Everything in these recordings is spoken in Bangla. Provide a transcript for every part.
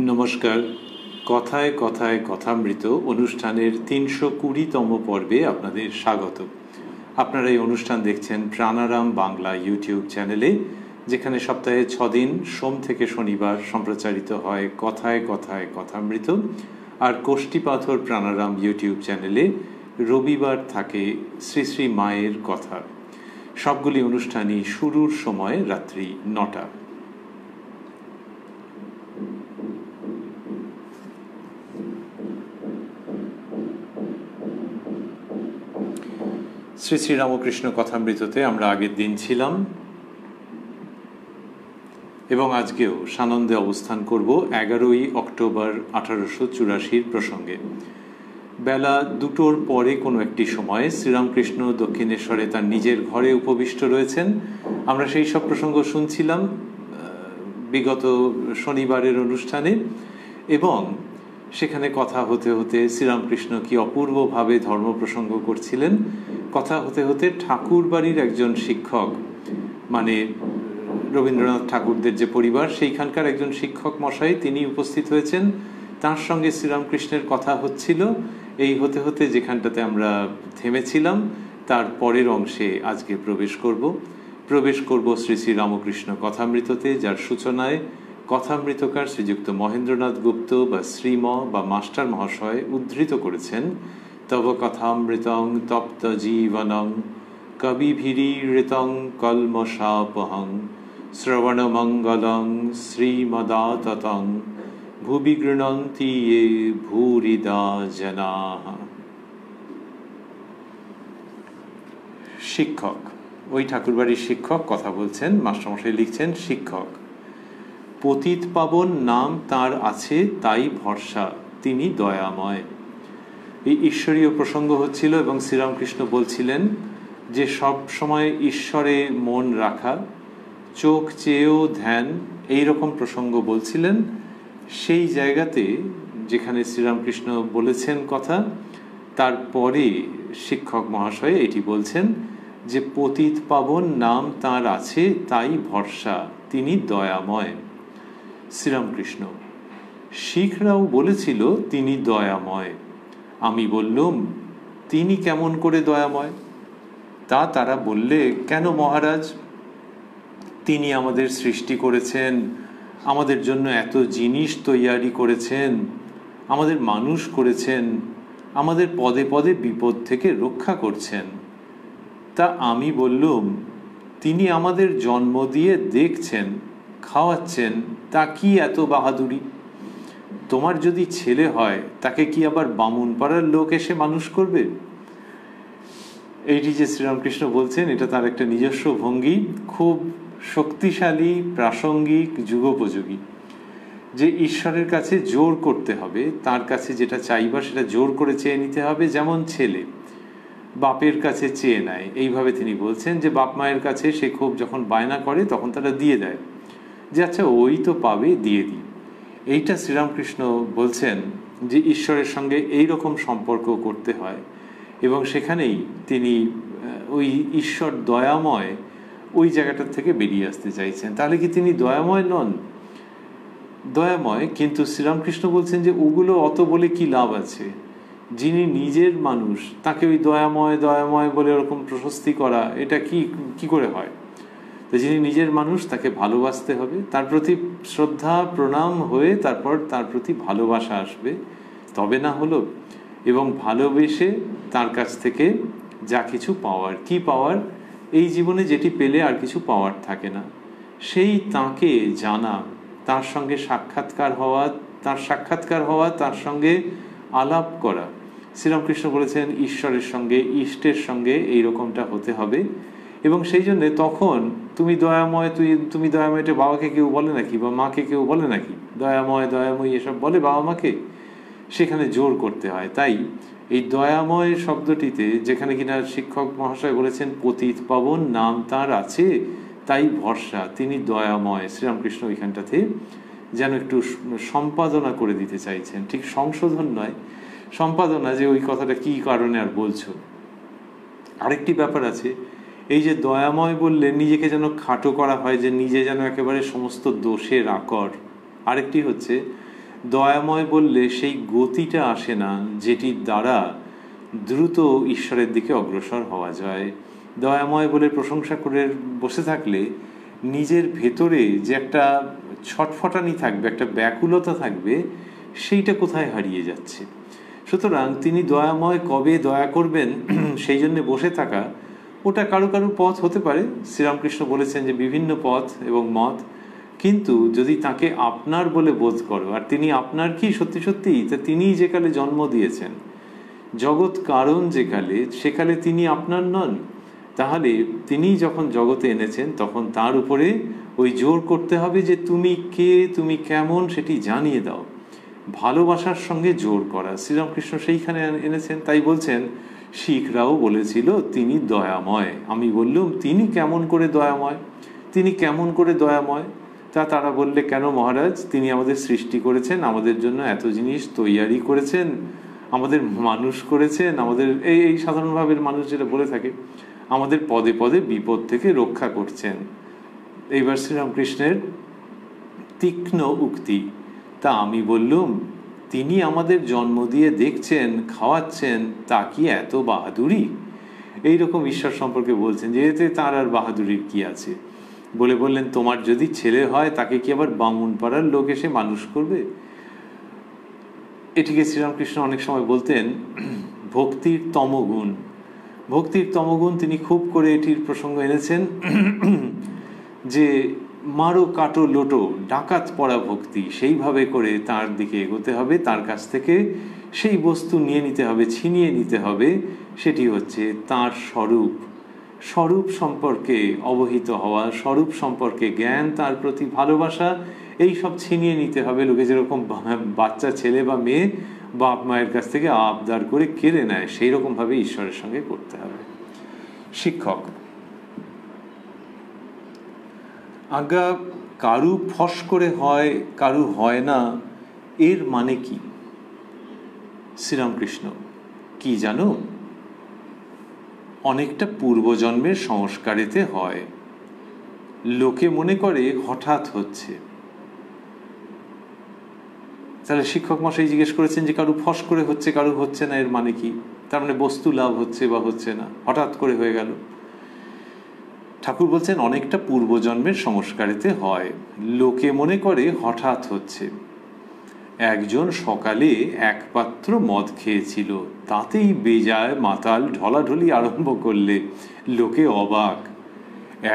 নমস্কার। কথায় কথায় কথামৃত অনুষ্ঠানের ৩২০তম পর্বে আপনাদের স্বাগত। আপনারা এই অনুষ্ঠান দেখছেন প্রাণারাম বাংলা ইউটিউব চ্যানেলে, যেখানে সপ্তাহে ৬ দিন সোম থেকে শনিবার সম্প্রচারিত হয় কথায় কথায় কথামৃত, আর কোষ্ঠীপাথর প্রাণারাম ইউটিউব চ্যানেলে রবিবার থাকে শ্রী শ্রী মায়ের কথা। সবগুলি অনুষ্ঠানই শুরুর সময় রাত্রি ৯টা। শ্রী শ্রী রামকৃষ্ণ কথামৃততে আমরা আগের দিন ছিলাম এবং আজকেও সানন্দে অবস্থান করব ১১ই অক্টোবর ১৮৮৪ প্রসঙ্গে। বেলা ২টোর পরে কোনো একটি সময়ে শ্রীরামকৃষ্ণ দক্ষিণেশ্বরে তার নিজের ঘরে উপবিষ্ট রয়েছেন। আমরা সেই সব প্রসঙ্গ শুনছিলাম বিগত শনিবারের অনুষ্ঠানে, এবং সেখানে কথা হতে হতে শ্রীরামকৃষ্ণ কি অপূর্বভাবে ধর্ম প্রসঙ্গ করছিলেন। কথা হতে হতে ঠাকুর বাড়ির একজন শিক্ষক, মানে রবীন্দ্রনাথ ঠাকুরদের যে পরিবার, সেইখানকার একজন শিক্ষক মশাই তিনি উপস্থিত হয়েছেন। তার সঙ্গে শ্রীরামকৃষ্ণের কথা হচ্ছিল। এই হতে হতে যেখানটাতে আমরা থেমেছিলাম তার পরের অংশে আজকে প্রবেশ করব শ্রী শ্রী রামকৃষ্ণ কথামৃততে, যার সূচনায় কথামৃতকার শ্রীযুক্ত মহেন্দ্রনাথ গুপ্ত বা শ্রীম বা মাস্টার মহাশয় উদ্ধৃত করেছেন, তব কথামৃতং তপ্ত জীবনং কবিভিরীড়িতং কলমশাপহং শ্রবণমঙ্গলং শ্রীমদাততং ভুবি গৃণন্তি য়ে ভূরিদা জনাঃ। শিক্ষক, ওই ঠাকুরবাড়ির শিক্ষক কথা বলছেন, মাস্টারমশাই লিখছেন, শিক্ষক পতিত পাবন নাম তার আছে তাই ভরসা, তিনি দয়াময়। এই ঈশ্বরীয় প্রসঙ্গ হচ্ছিল এবং শ্রীরামকৃষ্ণ বলছিলেন যে সব সময় ঈশ্বরে মন রাখা, চোখ চেয়েও ধ্যান, এই রকম প্রসঙ্গ বলছিলেন। সেই জায়গাতে যেখানে শ্রীরামকৃষ্ণ বলেছেন কথা, তারপরে শিক্ষক মহাশয় এটি বলছেন যে পতিত পাবন নাম তার আছে তাই ভরসা, তিনি দয়াময়। শ্রীরামকৃষ্ণ, শিখরাও বলেছিল তিনি দয়াময়। আমি বললুম, তিনি কেমন করে দয়াময়? তা তারা বললে, কেন মহারাজ, তিনি আমাদের সৃষ্টি করেছেন, আমাদের জন্য এত জিনিস তৈয়ারি করেছেন, আমাদের মানুষ করেছেন, আমাদের পদে পদে বিপদ থেকে রক্ষা করছেন। তা আমি বললুম, তিনি আমাদের জন্ম দিয়ে দেখছেন, খাওয়াচ্ছেন, তা কি এত বাহাদুরি? তোমার যদি ছেলে হয় তাকে কি আবার বামুন পাড়ার লোক এসে মানুষ করবে? এইটি যে শ্রীরামকৃষ্ণ বলছেন, এটা তার একটা নিজস্ব ভঙ্গি, খুব শক্তিশালী, প্রাসঙ্গিক, যুগোপযোগী। যে ঈশ্বরের কাছে জোর করতে হবে, তার কাছে যেটা চাইবা সেটা জোর করে চেয়ে নিতে হবে। যেমন ছেলে বাপের কাছে চেয়ে নেয়, এইভাবে তিনি বলছেন যে বাপ মায়ের কাছে সে খুব যখন বায়না করে তখন তারা দিয়ে দেয়, যে আচ্ছা ওই তো পাবে, দিয়ে দিই। এইটা শ্রীরামকৃষ্ণ বলছেন যে ঈশ্বরের সঙ্গে এই রকম সম্পর্ক করতে হয়, এবং সেখানেই তিনি ওই ঈশ্বর দয়াময় ওই জায়গাটার থেকে বেরিয়ে আসতে চাইছেন। তাহলে কি তিনি দয়াময় নন? দয়াময়, কিন্তু শ্রীরামকৃষ্ণ বলছেন যে ওগুলো অত বলে কি লাভ আছে? যিনি নিজের মানুষ তাকে ওই দয়াময় দয়াময় বলে ওরকম প্রশস্তি করা, এটা কি করে হয়? তো যিনি নিজের মানুষ তাকে ভালোবাসতে হবে, তার প্রতি শ্রদ্ধা প্রণাম হয়ে তারপর তার প্রতি ভালোবাসা আসবে, তবে না হলো। এবং ভালোবেসে তার কাছ থেকে যা কিছু পাওয়ার, কি পাওয়ার, এই জীবনে যেটি পেলে আর কিছু পাওয়ার থাকে না, সেই তাকে জানা, তার সঙ্গে সাক্ষাৎকার হওয়া, তার সঙ্গে আলাপ করা। শ্রীরামকৃষ্ণ বলেছেন ঈশ্বরের সঙ্গে, ইষ্টের সঙ্গে এই রকমটা হতে হবে। এবং সেই জন্যে তখন তুমি দয়াময়, তুমি দয়াময়, এটা বাবাকে কেউ বলে নাকি, বা মাকে কেউ বলে নাকি? দয়াময় দয়াময়ী এসব বলে বাবা মাকে? সেখানে জোর করতে হয়। তাই এই দয়াময় শব্দটিতে, যেখানে কিনা শিক্ষক মহাশয় বলেছেন পতিত পাবন নাম তার আছে তাই ভরসা, তিনি দয়াময়, শ্রীরামকৃষ্ণ ওইখানটাতে যেন একটু সম্পাদনা করে দিতে চাইছেন। ঠিক সংশোধন নয়, সম্পাদনা, যে ওই কথাটা কি কারণে আর বলছো। আরেকটি ব্যাপার আছে, এই যে দয়াময় বললে নিজেকে যেন খাটো করা হয়, যে নিজে যেন একেবারে সমস্ত দোষের আকর। আরেকটি হচ্ছে দয়াময় বললে সেই গতিটা আসে না যেটির দ্বারা দ্রুত ঈশ্বরের দিকে অগ্রসর হওয়া যায়। দয়াময় বলে প্রশংসা করে বসে থাকলে নিজের ভেতরে যে একটা ছটফটানি থাকবে, একটা ব্যাকুলতা থাকবে, সেইটা কোথায় হারিয়ে যাচ্ছে। সুতরাং তিনি দয়াময়, কবে দয়া করবেন সেই জন্য বসে থাকা, ওটা কারো কারো পথ হতে পারে। শ্রীরামকৃষ্ণ বলেছেন যে বিভিন্ন পথ এবং মত, কিন্তু যদি তাকে আপনার বলে বোধ করো, আর তিনি আপনার কি সত্যি সত্যি, তা তিনিই যেকালে জন্ম দিয়েছেন, জগৎ কারণ যেকালে, সেকালে তিনি আপনার নন, তাহলে তিনি যখন জগতে এনেছেন তখন তার উপরে ওই জোর করতে হবে যে তুমি কে, তুমি কেমন, সেটি জানিয়ে দাও। ভালোবাসার সঙ্গে জোর করা শ্রীরামকৃষ্ণ সেইখানে এনেছেন। তাই বলছেন শিখরাও বলেছিল তিনি দয়াময়। আমি বললুম তিনি কেমন করে দয়াময়, তিনি কেমন করে দয়াময়? তারা বললে কেন মহারাজ, তিনি আমাদের সৃষ্টি করেছেন, আমাদের জন্য এত জিনিস তৈয়ারি করেছেন, আমাদের মানুষ করেছেন, আমাদের এই সাধারণভাবে মানুষ যেটা বলে থাকে, আমাদের পদে পদে বিপদ থেকে রক্ষা করছেন। এইবার শ্রীরামকৃষ্ণের তীক্ষ্ণ উক্তি। তা আমি বললুম তিনি আমাদের জন্ম দিয়ে দেখছেন, খাওয়াচ্ছেন, তা কি এত বাহাদুরি? এইরকম ঈশ্বর সম্পর্কে বলছেন যে এতে তার আর বাহাদুরির কি আছে। বললেন তোমার যদি ছেলে হয় তাকে কি আবার বামুন পাড়ার লোক এসে মানুষ করবে? এটিকে শ্রীরামকৃষ্ণ অনেক সময় বলতেন ভক্তির তমগুণ। ভক্তির তমগুণ তিনি খুব করে এটির প্রসঙ্গ এনেছেন যে মারো কাটো লোটো ডাকাত পড়া ভক্তি, সেইভাবে করে তার দিকে এগোতে হবে, তার কাছ থেকে সেই বস্তু নিয়ে নিতে হবে, ছিনিয়ে নিতে হবে। সেটি হচ্ছে তার স্বরূপ, স্বরূপ সম্পর্কে অবহিত হওয়া, স্বরূপ সম্পর্কে জ্ঞান, তার প্রতি ভালোবাসা, এই সব ছিনিয়ে নিতে হবে। লোকে যেরকম বাচ্চা ছেলে বা মেয়ে বাপ মায়ের কাছ থেকে আবদার করে কেড়ে নেয়, সেই রকমভাবে ঈশ্বরের সঙ্গে করতে হবে। শিক্ষক আজ্ঞা, কারু ফস করে হয়, কারু হয় না, এর মানে কি? শ্রীরামকৃষ্ণ কি জানো, অনেকটা পূর্বজন্মের সংস্কারেতে হয়। লোকে মনে করে হঠাৎ হচ্ছে। তাহলে শিক্ষক মশাই জিজ্ঞেস করেছেন যে কারু ফস করে হচ্ছে, কারু হচ্ছে না, এর মানে কি? তার মানে বস্তু লাভ হচ্ছে বা হচ্ছে না, হঠাৎ করে হয়ে গেল। ঠাকুর বলছেন অনেকটা পূর্বজন্মের সংস্কারেতে হয়। লোকে মনে করে হঠাৎ হচ্ছে। একজন সকালে এক পাত্র মদ খেয়েছিল, তাতেই বেজায় মাতাল ঢলাঢলি আরম্ভ করলে। লোকে অবাক,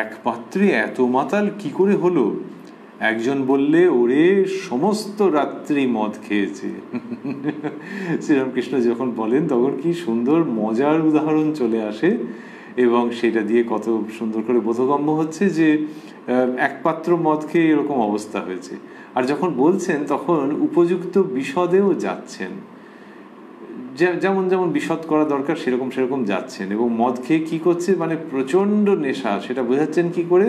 এক পাত্রে এত মাতাল কি করে হলো? একজন বললে ওরে সমস্ত রাত্রি মদ খেয়েছে। শ্রীরামকৃষ্ণ যখন বলেন তখন কি সুন্দর মজার উদাহরণ চলে আসে, এবং সেটা দিয়ে কত সুন্দর করে বোধগম্য হচ্ছে যে এক পাত্র মদ খেয়ে এরকম অবস্থা হয়েছে। আর যখন বলছেন তখন উপযুক্ত বিশদেও যাচ্ছেন, যেমন যেমন বিশদ করা দরকার সেরকম সেরকম যাচ্ছেন। এবং মদ খেয়ে কি করছে, মানে প্রচন্ড নেশা, সেটা বোঝাচ্ছেন কি করে?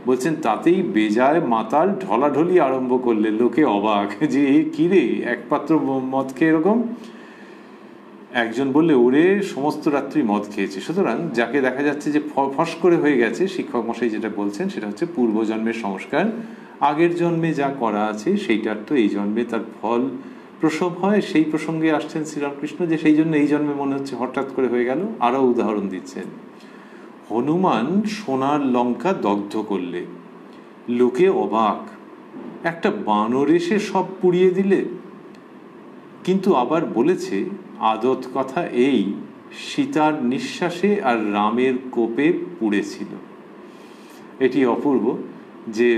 বলছেন তাতেই বেজায় মাতাল ঢলাঢলি আরম্ভ করলে। লোকে অবাক যে কি রে, এক পাত্র মদ খেয়ে এরকম। একজন বললে ওরে সমস্ত রাত্রি মদ খেয়েছে। সুতরাং যাকে দেখা যাচ্ছে যে ফস করে হয়ে গেছে, শিক্ষক মশাই যেটা বলছেন সেটা হচ্ছে পূর্বজন্মের সংস্কার। আগের জন্মে যা করা আছে সেইটার তো এই জন্মে তার ফল প্রসব হয়। সেই প্রসঙ্গে আসছেন শ্রীরামকৃষ্ণ যে সেই জন্য এই জন্মে মনে হচ্ছে হঠাৎ করে হয়ে গেল। আরো উদাহরণ দিচ্ছেন, হনুমান সোনার লঙ্কা দগ্ধ করলে, লোকে অবাক, একটা বানর এসে সব পুড়িয়ে দিলে। কিন্তু আবার বলেছে আদত কথা এই, সীতার নিঃশ্বাসে আর রামের কোপে পুড়েছিল। এটি অপূর্ব যে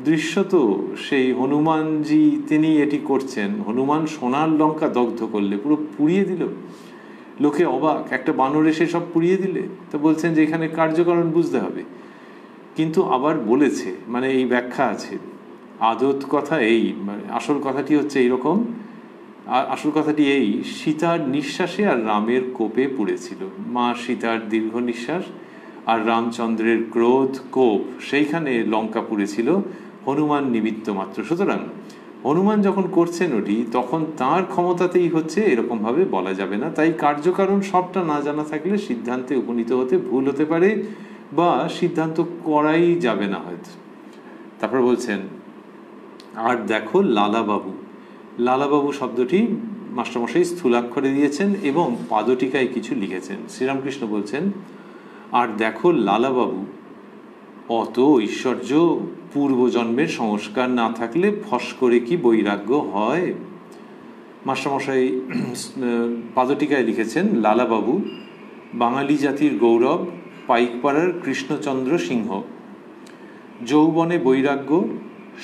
দৃশ্য, তো সেই হনুমানজি তিনি এটি করছেন, হনুমান সোনার লঙ্কা দগ্ধ করলে, পুরো পুড়িয়ে দিল। লোকে অবাক, একটা বানর এসে সব পুড়িয়ে দিলে। তো বলছেন যে এখানে কার্যকারণ বুঝতে হবে। কিন্তু আবার বলেছে, মানে এই ব্যাখ্যা আছে, আদত কথা এই, মানে আসল কথাটি হচ্ছে এইরকম, আসল কথাটি এই, সীতার নিঃশ্বাসে আর রামের কোপে পুড়েছিল। মা সীতার দীর্ঘ নিঃশ্বাস আর রামচন্দ্রের ক্রোধ কোপ, সেইখানে লঙ্কা পুড়েছিল, হনুমান নিমিত্ত মাত্র। সুতরাং হনুমান যখন করছেন ওটি, তখন তার ক্ষমতাতেই হচ্ছে, এরকম ভাবে বলা যাবে না। তাই কার্যকারণ সবটা না জানা থাকলে সিদ্ধান্তে উপনীত হতে ভুল হতে পারে, বা সিদ্ধান্ত করাই যাবে না হয়তো। তারপর বলছেন আর দেখো লালাবাবু, লালাবাবু শব্দটি মাস্টারমশাই স্থূলাক্ষরে দিয়েছেন এবং পাদটিকায় কিছু লিখেছেন। শ্রীরামকৃষ্ণ বলছেন, আর দেখো লালাবাবু, অত ঐশ্বর্য পূর্বজন্মের সংস্কার না থাকলে ফস করে কি বৈরাগ্য হয়? মাস্টারমশাই পাদটিকায় লিখেছেন, লালাবাবু বাঙালি জাতির গৌরব, পাইকপাড়ার কৃষ্ণচন্দ্র সিংহ। যৌবনে বৈরাগ্য,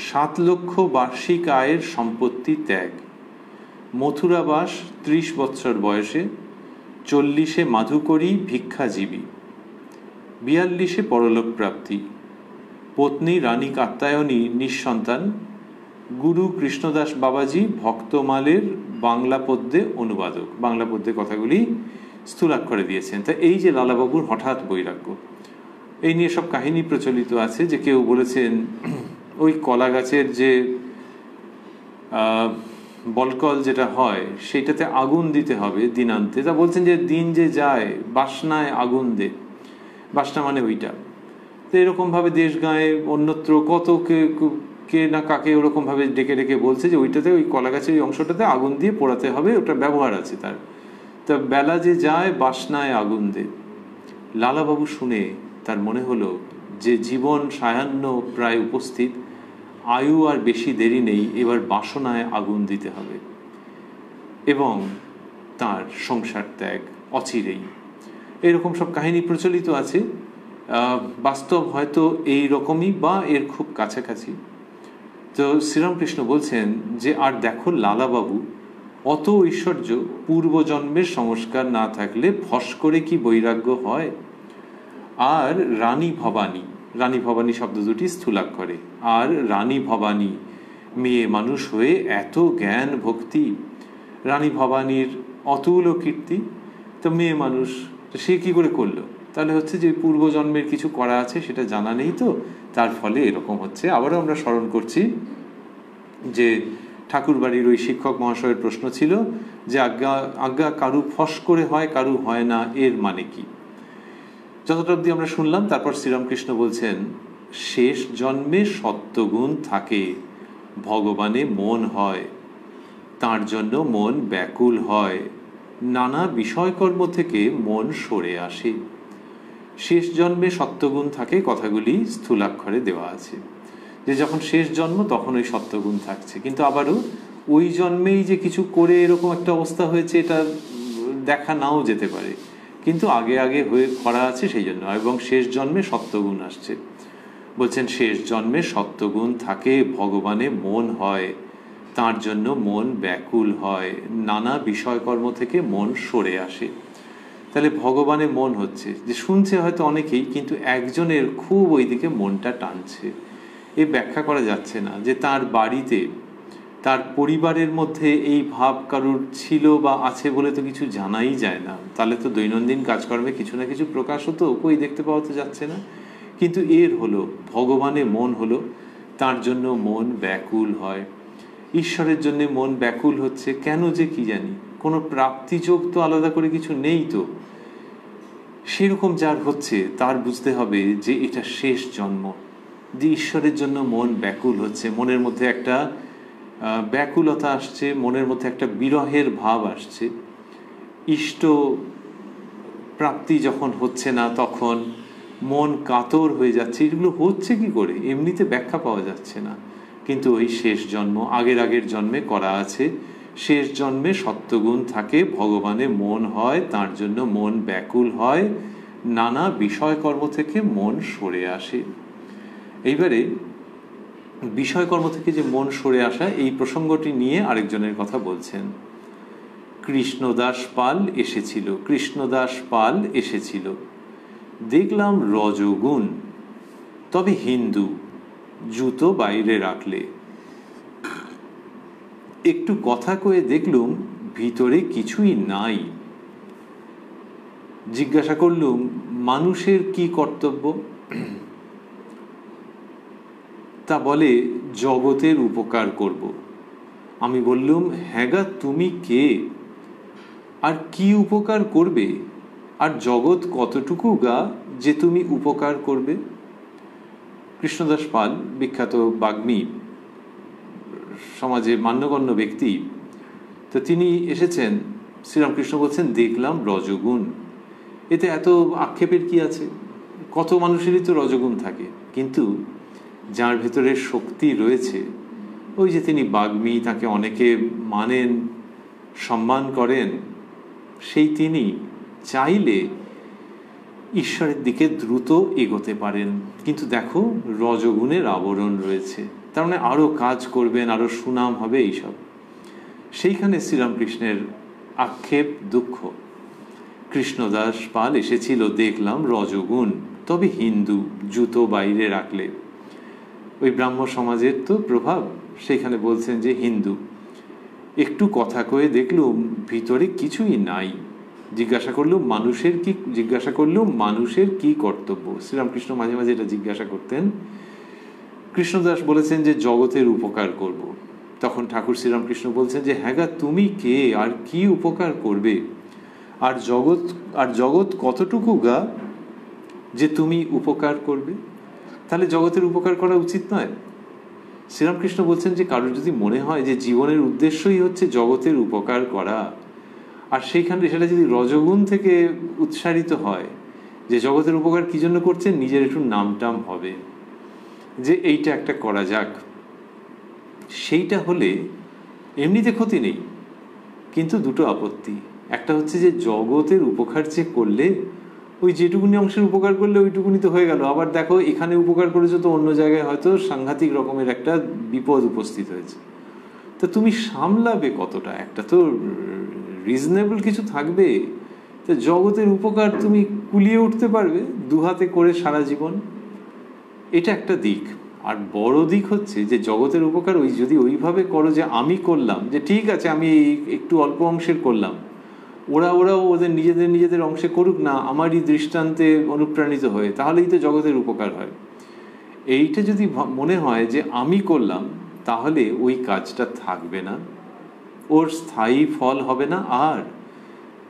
7 লক্ষ বার্ষিক আয়ের সম্পত্তি ত্যাগ, মথুরাবাস 30 বৎসর বয়সে, 40-এ মাধুকরী ভিক্ষাজীবী, 42-এ পরলোক প্রাপ্তি, পত্নী রানী কাত্যায়নী নিঃসন্তান, গুরু কৃষ্ণদাস বাবাজি ভক্তমালের বাংলা পদ্যে অনুবাদক। বাংলা পদ্যে কথাগুলি স্থূলাক্ষরে দিয়েছেন। তা এই যে লালাবাবুর হঠাৎ বৈরাগ্য, এই নিয়ে সব কাহিনী প্রচলিত আছে। যে কেউ বলেছেন ওই কলা গাছের যে বলকল যেটা হয় সেইটাতে আগুন দিতে হবে দিনান্তে। তা বলছেন যে দিন যে যায় বাসনায় আগুন দে, বাসনা মানে ওইটা। তো এরকমভাবে দেশ গায়ে অন্যত্র কত কে না কাকে ওরকমভাবে ডেকে ডেকে বলছে যে ওইটাতে, ওই কলা গাছের ওই অংশটাতে আগুন দিয়ে পোড়াতে হবে, ওটা ব্যবহার আছে তার। তা বেলা যে যায় বাসনায় আগুন দে। লালাবাবু শুনে তার মনে হলো যে জীবন সায়াহ্ন প্রায় উপস্থিত, আয়ু আর বেশি দেরি নেই, এবার বাসনায় আগুন দিতে হবে এবং তার সংসার ত্যাগ অচিরেই। এরকম সব কাহিনী প্রচলিত আছে। বাস্তব হয়তো এই রকমই বা এর খুব কাছাকাছি। তো শ্রীরামকৃষ্ণ বলছেন যে আর দেখো লালাবাবু, অত ঐশ্বর্য পূর্বজন্মের সংস্কার না থাকলে ফস করে কি বৈরাগ্য হয়? আর রানী ভবানী, রানী ভবানী শব্দ দুটি স্থূলাক্ষরে, আর রানী ভবানী মেয়ে মানুষ হয়ে এত জ্ঞান ভক্তি, রানী ভবানীর অতুল কীর্তি, তো মেয়ে মানুষ, তো সে কি করে করলো? তাহলে হচ্ছে যে পূর্বজন্মের কিছু করা আছে সেটা জানা নেই, তো তার ফলে এরকম হচ্ছে। আবারও আমরা স্মরণ করছি যে ঠাকুরবাড়ির ওই শিক্ষক মহাশয়ের প্রশ্ন ছিল যে আজ্ঞা কারু ফস করে হয়, কারু হয় না, এর মানে কি? যতটা অবধি আমরা শুনলাম। তারপর শ্রীরামকৃষ্ণ বলছেন, শেষ জন্মে সত্যগুণ থাকে, ভগবানে মন হয়, তার জন্য মন ব্যাকুল হয়, নানা বিষয়কর্ম থেকে মন সরে আসে। শেষ জন্মে সত্যগুণ থাকে, কথাগুলি স্থূলাক্ষরে দেওয়া আছে যে যখন শেষ জন্ম তখন ওই সত্যগুণ থাকছে, কিন্তু আবারও ওই জন্মেই যে কিছু করে এরকম একটা অবস্থা হয়েছে এটা দেখা নাও যেতে পারে, কিন্তু আগে আগে হয়ে করা আছে সেই জন্য, এবং শেষ জন্মে সত্যগুণ আসছে। বলছেন শেষ জন্মে সত্যগুণ থাকে, ভগবানে মন হয়, তার জন্য মন ব্যাকুল হয়, নানা বিষয়কর্ম থেকে মন সরে আসে। তাহলে ভগবানে মন হচ্ছে যে শুনছে হয়তো অনেকেই, কিন্তু একজনের খুব ওইদিকে মনটা টানছে। এ ব্যাখ্যা করা যাচ্ছে না যে তার বাড়িতে তার পরিবারের মধ্যে এই ভাব কারুর ছিল বা আছে বলে তো কিছু জানাই যায় না। তাহলে তো দৈনন্দিন কাজকর্মে কিছু না কিছু প্রকাশ হতো, কই দেখতে পাওয়া তো যাচ্ছে না। কিন্তু এর হলো ভগবানে মন হলো, তার জন্য মন ব্যাকুল হয়। ঈশ্বরের জন্য মন ব্যাকুল হচ্ছে কেন যে কি জানি, কোনো প্রাপ্তিযোগ তো আলাদা করে কিছু নেই। তো সেরকম যার হচ্ছে তার বুঝতে হবে যে এটা শেষ জন্ম, যে ঈশ্বরের জন্য মন ব্যাকুল হচ্ছে, মনের মধ্যে একটা ব্যাকুলতা আসছে, মনের মধ্যে একটা বিরহের ভাব আসছে। ইষ্ট প্রাপ্তি যখন হচ্ছে না তখন মন কাতর হয়ে যাচ্ছে। এগুলো হচ্ছে কি করে এমনিতে ব্যাখ্যা পাওয়া যাচ্ছে না, কিন্তু ওই শেষ জন্ম, আগের জন্মে করা আছে। শেষ জন্মে সত্যগুণ থাকে, ভগবানে মন হয়, তার জন্য মন ব্যাকুল হয়, নানা বিষয়কর্ম থেকে মন সরে আসে। এইবারে বিষয়কর্ম থেকে যে মন সরে আসা, এই প্রসঙ্গটি নিয়ে আরেকজনের কথা বলছেন। কৃষ্ণদাস পাল এসেছিল, কৃষ্ণদাস পাল এসেছিল, দেখলাম রজগুণ, তবে হিন্দু, জুতো বাইরে রাখলে, একটু কথা কয়ে দেখলুম ভিতরে কিছুই নাই। জিজ্ঞাসা করলুম মানুষের কি কর্তব্য? তা বলে জগতের উপকার করব। আমি বললুম হ্যাঁ গা, তুমি কে আর কি উপকার করবে, আর জগৎ কতটুকু গা যে তুমি উপকার করবে? কৃষ্ণদাস পাল বিখ্যাত বাগ্মী, সমাজে মান্যগণ্য ব্যক্তি, তো তিনি এসেছেন। শ্রীরামকৃষ্ণ বলছেন দেখলাম রজগুণ, এতে এত আক্ষেপের কি আছে? কত মানুষেরই তো রজগুণ থাকে, কিন্তু যার ভেতরে শক্তি রয়েছে, ওই যে তিনি বাগ্মী, তাকে অনেকে মানেন, সম্মান করেন, সেই তিনি চাইলে ঈশ্বরের দিকে দ্রুত এগোতে পারেন। কিন্তু দেখো রজগুণের আবরণ রয়েছে, তার মানে আরও কাজ করবেন, আরও সুনাম হবে, এইসব। সেইখানে শ্রীরামকৃষ্ণের আক্ষেপ, দুঃখ। কৃষ্ণদাস পাল এসেছিল, দেখলাম রজগুণ, তবে হিন্দু, জুতো বাইরে রাখলে। ওই ব্রাহ্ম সমাজের তো প্রভাব, সেখানে বলছেন যে হিন্দু। একটু কথা কয়ে দেখলুম ভিতরে কিছুই নাই। জিজ্ঞাসা করলুম মানুষের কি কর্তব্য। শ্রীরামকৃষ্ণ মাঝে মাঝে এটা জিজ্ঞাসা করতেন। কৃষ্ণদাস বলেছেন যে জগতের উপকার করব। তখন ঠাকুর শ্রীরামকৃষ্ণ বলছেন যে হ্যাঁ গা, তুমি কে আর কি উপকার করবে? আর জগৎ কতটুকু গা যে তুমি উপকার করবে? তাহলে জগতের উপকার করা উচিত নয়? শ্রীরামকৃষ্ণ বলছেন যে কারোর যদি মনে হয় যে জীবনের উদ্দেশ্যই হচ্ছে জগতের উপকার করা, আর সেইখানে সেটা যদি রজগুণ থেকে উৎসারিত হয় যে জগতের উপকার কি জন্য করছেন, নিজের একটু নামটাম হবে, যে এইটা একটা করা যাক, সেইটা হলে এমনিতে ক্ষতি নেই, কিন্তু দুটো আপত্তি। একটা হচ্ছে যে জগতের উপকার যে করলে, ওই যেটুকুনি অংশের উপকার করলে ওইটুকুনি তো হয়ে গেল, আবার দেখো এখানে উপকার করেছো তো অন্য জায়গায় হয়তো সাংঘাতিক রকমের একটা বিপদ উপস্থিত হয়েছে, তো তুমি সামলাবে কতটা? একটা তো রিজনেবল কিছু থাকবে। তো জগতের উপকার তুমি কুলিয়ে উঠতে পারবে দুহাতে করে সারা জীবন, এটা একটা দিক। আর বড় দিক হচ্ছে যে জগতের উপকার যদি ওইভাবে করো যে আমি করলাম, যে ঠিক আছে আমি একটু অল্প অংশের করলাম, ওরাও ওদের নিজেদের অংশে করুক না, আমারই দৃষ্টান্তে অনুপ্রাণিত হয়ে, তাহলেই তো জগতের উপকার হয়। এইটা যদি মনে হয় যে আমি করলাম, তাহলে ওই কাজটা থাকবে না, ওর স্থায়ী ফল হবে না, আর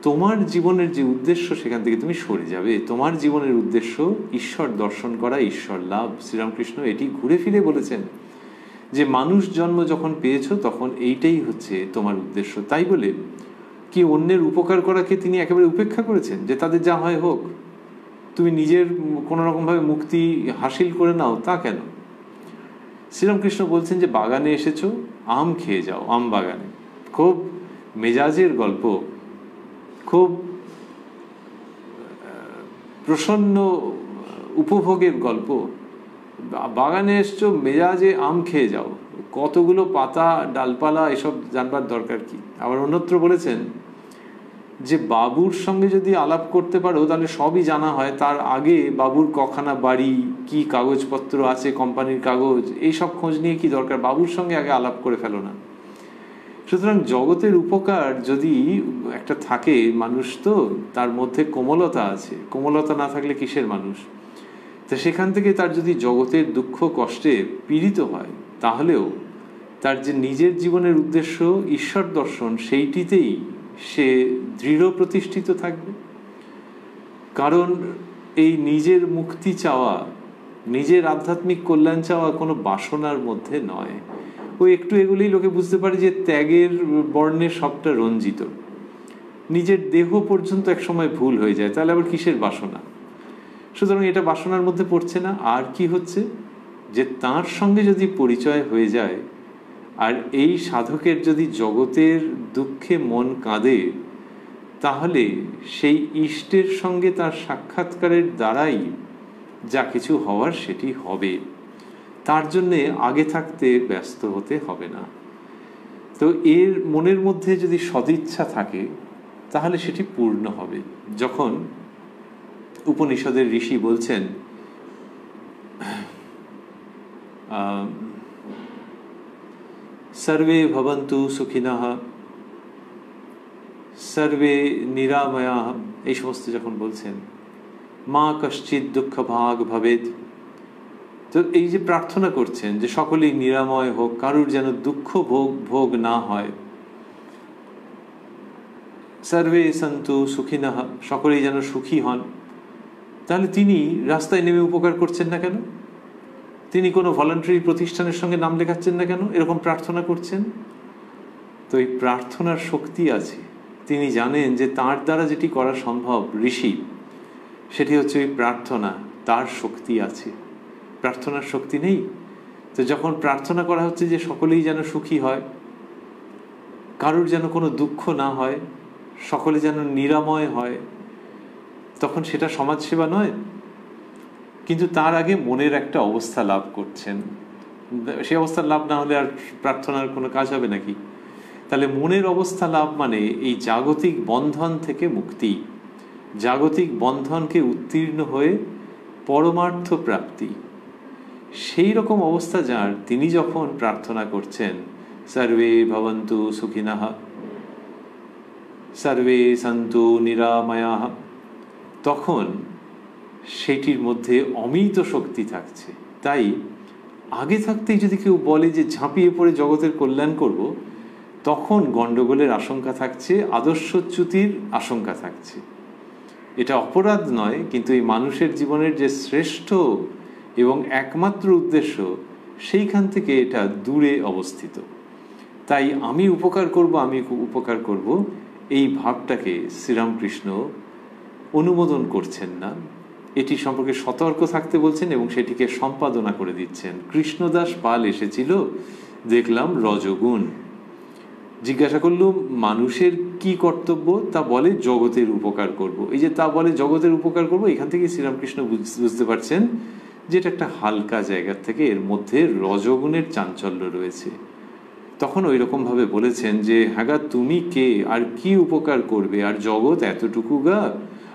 তোমার জীবনের যে উদ্দেশ্য সেখান থেকে তুমি সরে যাবে। তোমার জীবনের উদ্দেশ্য ঈশ্বর দর্শন করা, ঈশ্বর লাভ। শ্রীরামকৃষ্ণ এটি ঘুরে ফিরে বলেছেন যে মানুষ জন্ম যখন পেয়েছো তখন এইটাই হচ্ছে তোমার উদ্দেশ্য। তাই বলে কি অন্যের উপকার করাকে তিনি একেবারে উপেক্ষা করেছেন যে তাদের যা হয় হোক, তুমি নিজের কোনো রকমভাবে মুক্তি হাসিল করে নাও, তা কেন? শ্রীরামকৃষ্ণ বলছেন যে বাগানে এসেছো, আম খেয়ে যাও, আম বাগানে। খুব মেজাজের গল্প, খুব প্রসন্ন উপভোগের গল্প। বাগানে এসছো, মেজাজে আম খেয়ে যাও, কতগুলো পাতা ডালপালা এসব জানবার দরকার কি? আবার অন্যত্র বলেছেন যে বাবুর সঙ্গে যদি আলাপ করতে পারো তাহলে সবই জানা হয়, তার আগে বাবুর কখানা বাড়ি, কি কাগজপত্র আছে, কোম্পানির কাগজ, এইসব খোঁজ নিয়ে কি দরকার? বাবুর সঙ্গে আগে আলাপ করে ফেলো না। সুতরাং জগতের উপকার যদি একটা থাকে, মানুষ তো তার মধ্যে কোমলতা আছে, কোমলতা না থাকলে কিসের মানুষ? তো সেখান থেকে তার যদি জগতের দুঃখ কষ্টে পীড়িত হয়, তাহলেও তার যে নিজের জীবনের উদ্দেশ্য ঈশ্বর দর্শন, সেইটিতেই সে দৃঢ় প্রতিষ্ঠিত থাকবে। কারণ এই নিজের মুক্তি চাওয়া, নিজের আধ্যাত্মিক কল্যাণ চাওয়া কোনো বাসনার মধ্যে নয়। ওই একটু এগুলোই লোকে বুঝতে পারে যে ত্যাগের বর্ণে সবটা রঞ্জিত। নিজের দেহ পর্যন্ত এক সময় ভুল হয়ে যায়, তাহলে আবার কিসের বাসনা? সুতরাং এটা বাসনার মধ্যে পড়ছে না। আর কি হচ্ছে যে তার সঙ্গে যদি পরিচয় হয়ে যায়, আর এই সাধকের যদি জগতের দুঃখে মন কাঁদে, তাহলে সেই ইষ্টের সঙ্গে তার সাক্ষাৎকারের দ্বারাই যা কিছু হওয়ার সেটি হবে। তার জন্যে আগে থাকতে ব্যস্ত হতে হবে না। তো এর মনের মধ্যে যদি সদিচ্ছা থাকে, তাহলে সেটি পূর্ণ হবে। যখন উপনিষদের ঋষি বলছেন সর্বে ভবন্তু সুখিনঃ সর্বে নিরাময়াঃ, এই সমস্ত যখন বলছেন, মা কশ্চিৎ দুঃখ ভাগ ভবেৎ, তো এই যে প্রার্থনা করছেন যে সকলেই নিরাময় হোক, কারুর যেন দুঃখ ভোগ না হয়, সর্বে সন্তু সুখিনঃ, সকলেই যেন সুখী হন, তাহলে তিনি রাস্তায় নেমে উপকার করছেন না কেন? তিনি কোনো ভলান্টারি প্রতিষ্ঠানের সঙ্গে নাম লেখাচ্ছেন না কেন? এরকম প্রার্থনা করছেন। তো এই প্রার্থনার শক্তি আছে। তিনি জানেন যে তার দ্বারা যেটি করা সম্ভব ঋষি, সেটি হচ্ছে ওই প্রার্থনা। তার শক্তি আছে, প্রার্থনার শক্তি নেই। তো যখন প্রার্থনা করা হচ্ছে যে সকলেই যেন সুখী হয়, কারোর যেন কোনো দুঃখ না হয়, সকলে যেন নিরাময় হয়, তখন সেটা সমাজসেবা নয়? কিন্তু তার আগে মনের একটা অবস্থা লাভ করছেন। সে অবস্থা লাভ না হলে আর প্রার্থনার কোনো কাজ হবে নাকি? তাহলে মনের অবস্থা লাভ মানে এই জাগতিক বন্ধন থেকে মুক্তি, জাগতিক বন্ধনকে উত্তীর্ণ হয়ে পরমার্থ প্রাপ্তি। সেই রকম অবস্থা যার, তিনি যখন প্রার্থনা করছেন সর্বে ভবন্তু সুখিনঃ সর্বে সন্তু নিরাময়াঃ, তখন সেটির মধ্যে অমিত শক্তি থাকছে। তাই আগে থাকতেই যদি কেউ বলে যে ঝাঁপিয়ে পড়ে জগতের কল্যাণ করব, তখন গণ্ডগোলের আশঙ্কা থাকছে, আদর্শচ্যুতির আশঙ্কা থাকছে। এটা অপরাধ নয়, কিন্তু এই মানুষের জীবনের যে শ্রেষ্ঠ এবং একমাত্র উদ্দেশ্য, সেইখান থেকে এটা দূরে অবস্থিত। তাই আমি উপকার করব, আমি উপকার করব, এই ভাবটাকে শ্রীরামকৃষ্ণ অনুমোদন করছেন না। এটি সম্পর্কে সতর্ক থাকতে বলছেন এবং সেটিকে সম্পাদনা করে দিচ্ছেন। কৃষ্ণদাস পাল এসেছিল, দেখলাম রজগুণ। জিজ্ঞাসা করলুম মানুষের কি কর্তব্য? তা বলে জগতের উপকার করব। এই যে তা বলে জগতের উপকার করব, এখান থেকে শ্রীরামকৃষ্ণ বুঝতে পারছেন যে এটা একটা হালকা জায়গা থেকে, এর মধ্যে রজগুণের চাঞ্চল্য রয়েছে। তখন ওই রকম ভাবে বলেছেন যে হ্যাঁ, তুমি কে, আর কি উপকার করবে, আর জগৎ এতটুকু গা,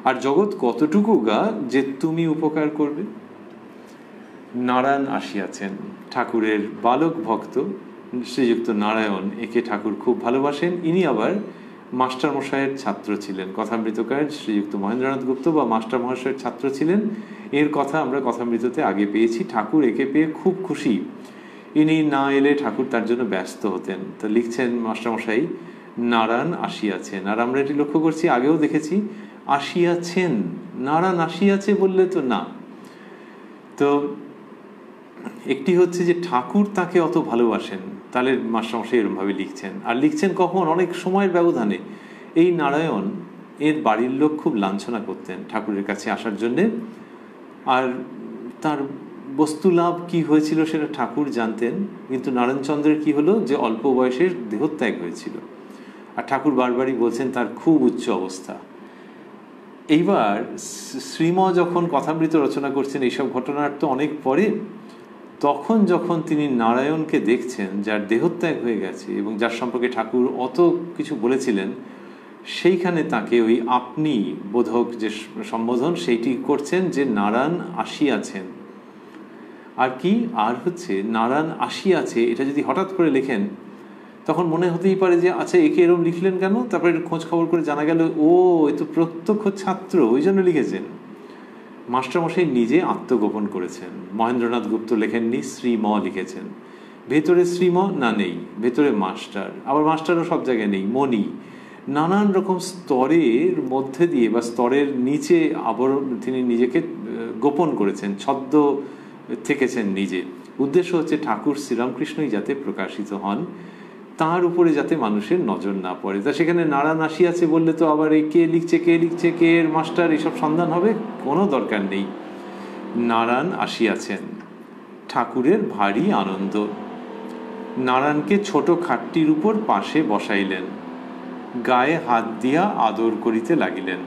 আর জগৎ কতটুকু গা যে তুমি উপকার করবে? নারায়ণ আসিয়াছেন, ঠাকুরের বালক ভক্ত শ্রীযুক্ত নারায়ণ, একে ঠাকুর খুব ভালোবাসেন। ইনি আবার মাস্টারমশাইয়ের ছাত্র ছিলেন, কথামৃতকার শ্রীযুক্ত মহেন্দ্রনাথ গুপ্ত বা মাস্টার মহাশয়ের ছাত্র ছিলেন। এর কথা আমরা কথামৃততে আগে পেয়েছি। ঠাকুর একে পেয়ে খুব খুশি। ইনি না এলে ঠাকুর তার জন্য ব্যস্ত হতেন। তো লিখছেন মাস্টারমশাই, নারায়ণ আসিয়াছেন। আর আমরা এটি লক্ষ্য করছি, আগেও দেখেছি, আসিয়াছেন, নারায়ণ আসিয়াছে বললে তো না। তো একটি হচ্ছে যে ঠাকুর তাকে অত ভালোবাসেন, তাহলে মাস্টারমশাই এরমভাবে লিখছেন। আর লিখছেন কখন? অনেক সময়ের ব্যবধানে। এই নারায়ণ এর বাড়ির লোক খুব লাঞ্ছনা করতেন ঠাকুরের কাছে আসার জন্যে। আর তার বস্তু লাভ কি হয়েছিল সেটা ঠাকুর জানতেন, কিন্তু নারায়ণচন্দ্রের কি হলো যে অল্প বয়সে দেহত্যাগ হয়েছিল। আর ঠাকুর বারবারই বলছেন তার খুব উচ্চ অবস্থা। এইবার শ্রীম যখন কথামৃত রচনা করছেন, এইসব ঘটনার তো অনেক পরে, তখন যখন তিনি নারায়ণকে দেখছেন যার দেহত্যাগ হয়ে গেছে এবং যার সম্পর্কে ঠাকুর অত কিছু বলেছিলেন, সেইখানে তাকে ওই আপনি বোধক যে সম্বোধন সেইটি করছেন যে নারায়ণ আসিয়াছেন। আর কি, আর হচ্ছে নারায়ণ আসিয়াছে, এটা যদি হঠাৎ করে লেখেন তখন মনে হতেই পারে যে আচ্ছা একে এরম লিখলেন কেন? তারপরে খোঁজ খবর করে জানা গেল ও এ তো প্রত্যক্ষ ছাত্র, ওই জন্য লিখেছেন। মাস্টারমশাই নিজে আত্মগোপন করেছেন। মহেন্দ্রনাথ গুপ্ত লেখেননি, শ্রীম লিখেছেন। ভেতরে শ্রীম না, নেই, ভেতরে মাস্টার, আবার মাস্টারও সব জায়গায় নেই, মণি, নানান রকম স্তরের মধ্যে দিয়ে বা স্তরের নিচে আবরণ তিনি নিজেকে গোপন করেছেন, ছদ্ম থেকেছেন নিজে। উদ্দেশ্য হচ্ছে ঠাকুর শ্রীরামকৃষ্ণই যাতে প্রকাশিত হন, তার উপরে যাতে মানুষের নজর না পড়ে। তা সেখানে নারায়ণ আসিয়াছে বললে তো আবার এই কে লিখছে, কে এর মাস্টার, এসব সন্ধান হবে, কোনো দরকার নেই। নারায়ণ আসিয়াছেন, ঠাকুরের ভারী আনন্দ। নারায়ণকে ছোট খাটটির উপর পাশে বসাইলেন, গায়ে হাত দিয়া আদর করিতে লাগিলেন,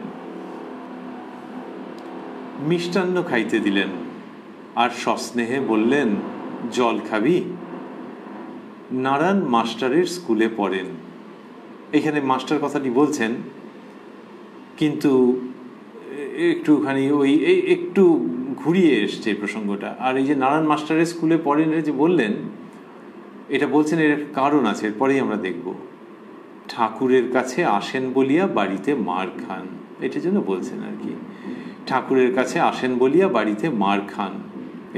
মিষ্টান্ন খাইতে দিলেন, আর সস্নেহে বললেন জল খাবি? নারায়ণ মাস্টারের স্কুলে পড়েন। এখানে মাস্টার কথাটি বলছেন, কিন্তু একটুখানি ওই একটু ঘুরিয়ে এসছে প্রসঙ্গটা। আর এই যে নারায়ণ মাস্টারের স্কুলে পড়েন যে বললেন, এটা বলছেন এর কারণ আছে, এরপরেই আমরা দেখব। ঠাকুরের কাছে আসেন বলিয়া বাড়িতে মার খান, এটার জন্য বলছেন আর কি। ঠাকুরের কাছে আসেন বলিয়া বাড়িতে মার খান,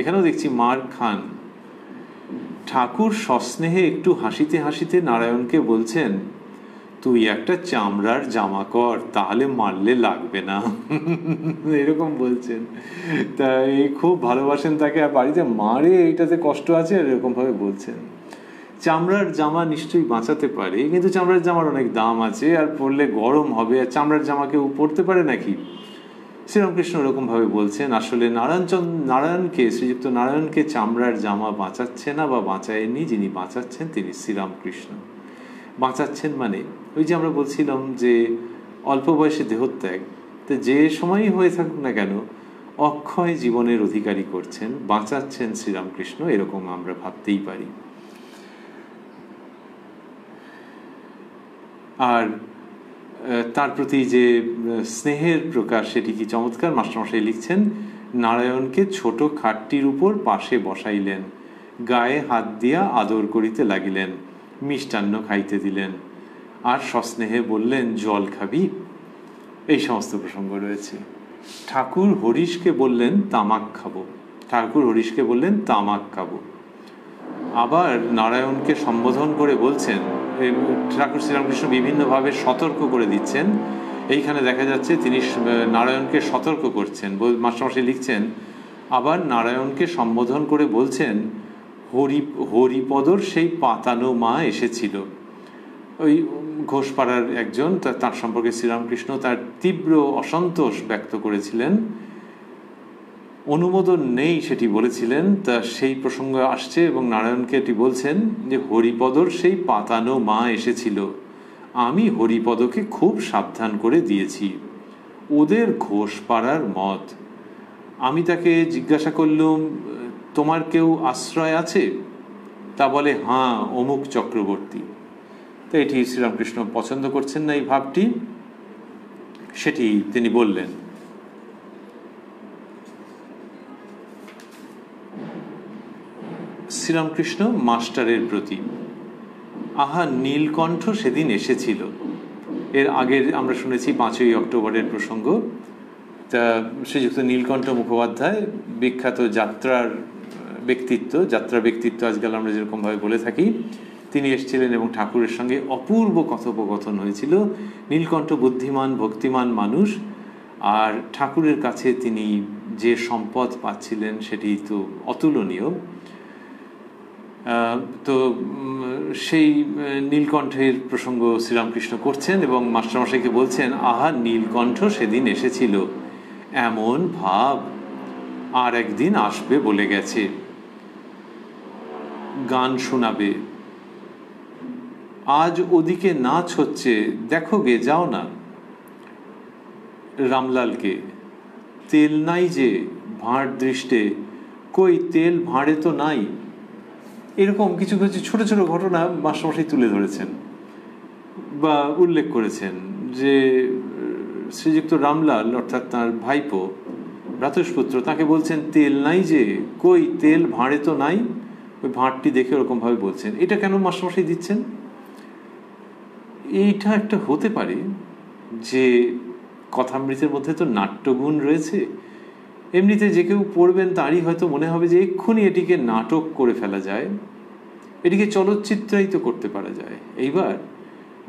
এখানেও দেখছি মার খান। ঠাকুর সস্নেহে একটু হাসিতে হাসিতে নারায়ণকে বলছেন, তুই একটা চামড়ার জামা কর, তাহলে মারলে লাগবে না। এরকম বলছেন। তাই খুব ভালোবাসেন তাকে, আর বাড়িতে মারে এইটাতে কষ্ট আছে, আর এরকম ভাবে বলছেন। চামড়ার জামা নিশ্চয়ই বাঁচাতে পারে, কিন্তু চামড়ার জামার অনেক দাম আছে, আর পরলে গরম হবে, আর চামড়ার জামা কেউ পরতে পারে নাকি? শ্রীরামকৃষ্ণ এরকম ভাবে বলছেন আসলে নারায়ণকে, শ্রীযুক্ত নারায়ণকে চামড়ার জামা বাঁচাচ্ছে না বা বাঁচায়নি, যিনি বাঁচাচ্ছেন তিনি শ্রীরামকৃষ্ণ। বাঁচাচ্ছেন মানে ওই যে আমরা বলছিলাম যে অল্প বয়সে দেহত্যাগ, তো যে সময়ই হয়ে থাকুক না কেন অক্ষয় জীবনের অধিকারী করছেন, বাঁচাচ্ছেন শ্রীরামকৃষ্ণ, এরকম আমরা ভাবতেই পারি। আর তার প্রতি যে স্নেহের প্রকাশ সেটি কি চমৎকার। মাস্টারমশাই লিখছেন, নারায়ণকে ছোট খাটটির উপর পাশে বসাইলেন, গায়ে হাত দিয়া আদর করিতে লাগিলেন, মিষ্টান্ন খাইতে দিলেন, আর সস্নেহে বললেন জল খাবি। এই সমস্ত প্রসঙ্গ রয়েছে। ঠাকুর হরিশকে বললেন তামাক খাবো, ঠাকুর হরিশকে বললেন তামাক খাবো। আবার নারায়ণকে সম্বোধন করে বলছেন, ঠাকুর শ্রীরামকৃষ্ণ বিভিন্নভাবে সতর্ক করে দিচ্ছেন। এইখানে দেখা যাচ্ছে তিনি নারায়ণকে সতর্ক করছেন। মাস্টারমশাই লিখছেন, আবার নারায়ণকে সম্বোধন করে বলছেন, হরিপদর সেই পাতানো মা এসেছিল। ওই ঘোষপাড়ার একজন, তার সম্পর্কে শ্রীরামকৃষ্ণ তার তীব্র অসন্তোষ ব্যক্ত করেছিলেন, অনুমোদন নেই সেটি বলেছিলেন। তা সেই প্রসঙ্গ আসছে এবং নারায়ণকে এটি বলছেন যে হরিপদর সেই পাতানো মা এসেছিল, আমি হরিপদকে খুব সাবধান করে দিয়েছি, ওদের ঘোষপাড়ার মত। আমি তাকে জিজ্ঞাসা করলুম, তোমার কেউ আশ্রয় আছে? তা বলে, হ্যাঁ, অমুক চক্রবর্তী। তো এটি শ্রীরামকৃষ্ণ পছন্দ করছেন না এই ভাবটি, সেটি তিনি বললেন। শ্রীরামকৃষ্ণ মাস্টারের প্রতি, আহা নীলকণ্ঠ সেদিন এসেছিল। এর আগের আমরা শুনেছি 5ই অক্টোবরের প্রসঙ্গ। তা শ্রীযুক্ত নীলকণ্ঠ মুখোপাধ্যায়, বিখ্যাত যাত্রা ব্যক্তিত্ব আজকাল আমরা যেরকমভাবে বলে থাকি, তিনি এসেছিলেন এবং ঠাকুরের সঙ্গে অপূর্ব কথোপকথন হয়েছিল। নীলকণ্ঠ বুদ্ধিমান ভক্তিমান মানুষ, আর ঠাকুরের কাছে তিনি যে সম্পদ পাচ্ছিলেন সেটি তো অতুলনীয়। তো সেই নীলকণ্ঠের প্রসঙ্গ শ্রীরামকৃষ্ণ করছেন এবং মাস্টারমশাইকে বলছেন, আহা নীলকণ্ঠ সেদিন এসেছিল, এমন ভাব, আর একদিন আসবে বলে গেছে, গান শোনাবে, আজ ওদিকে নাচ হচ্ছে, দেখো গে, যাও না। রামলালকে, তেল নাই যে ভাঁড় দৃষ্টে, কই তেল ভাঁড়ে তো নাই। এরকম কিছু কিছু ছোট ছোট ঘটনা মাস্টারমশাই তুলে ধরেছেন বা উল্লেখ করেছেন যে শ্রীযুক্ত রামলাল অর্থাৎ তার ভাইপো ভ্রাতুষ্পুত্র, তাকে বলছেন তেল নাই যে, কই তেল ভাঁড়ে তো নাই। ওই ভাঁড়টি দেখে ওরকম ভাবে বলছেন। এটা কেন মাস্টারমশাই দিচ্ছেন? এইটা একটা হতে পারে যে কথামৃতের মধ্যে তো নাট্যগুণ রয়েছে। এমনিতে যে কেউ পড়বেন তারই হয়তো মনে হবে যে এক্ষুনি এটিকে নাটক করে ফেলা যায়, এটিকে চলচ্চিত্রায়িত করতে পারা যায়। এইবার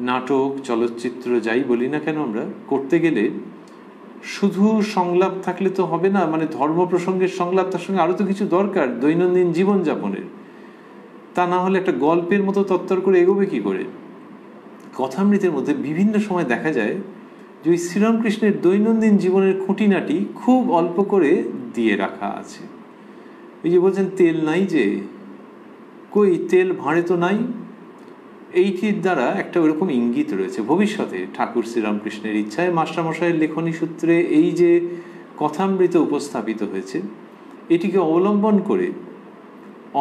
নাটক চলচ্চিত্র যাই বলি না কেন, আমরা করতে গেলে শুধু সংলাপ থাকলে তো হবে না, মানে ধর্ম প্রসঙ্গের সংলাপ, তার সঙ্গে আরো তো কিছু দরকার দৈনন্দিন জীবনযাপনের। তা না হলে একটা গল্পের মতো তত্তর করে এগোবে কি করে? কথামৃতের মধ্যে বিভিন্ন সময় দেখা যায় যে ওই শ্রীরামকৃষ্ণের দৈনন্দিন জীবনের খুঁটিনাটি খুব অল্প করে দিয়ে রাখা আছে। এই যে বলছেন তেল নাই যে, কই তেল ভাঁড়ে তো নাই, এইটির দ্বারা একটা ওরকম ইঙ্গিত রয়েছে ভবিষ্যতে ঠাকুর শ্রীরামকৃষ্ণের ইচ্ছায় মাস্টারমশাইয়ের লেখনী সূত্রে এই যে কথামৃত উপস্থাপিত হয়েছে, এটিকে অবলম্বন করে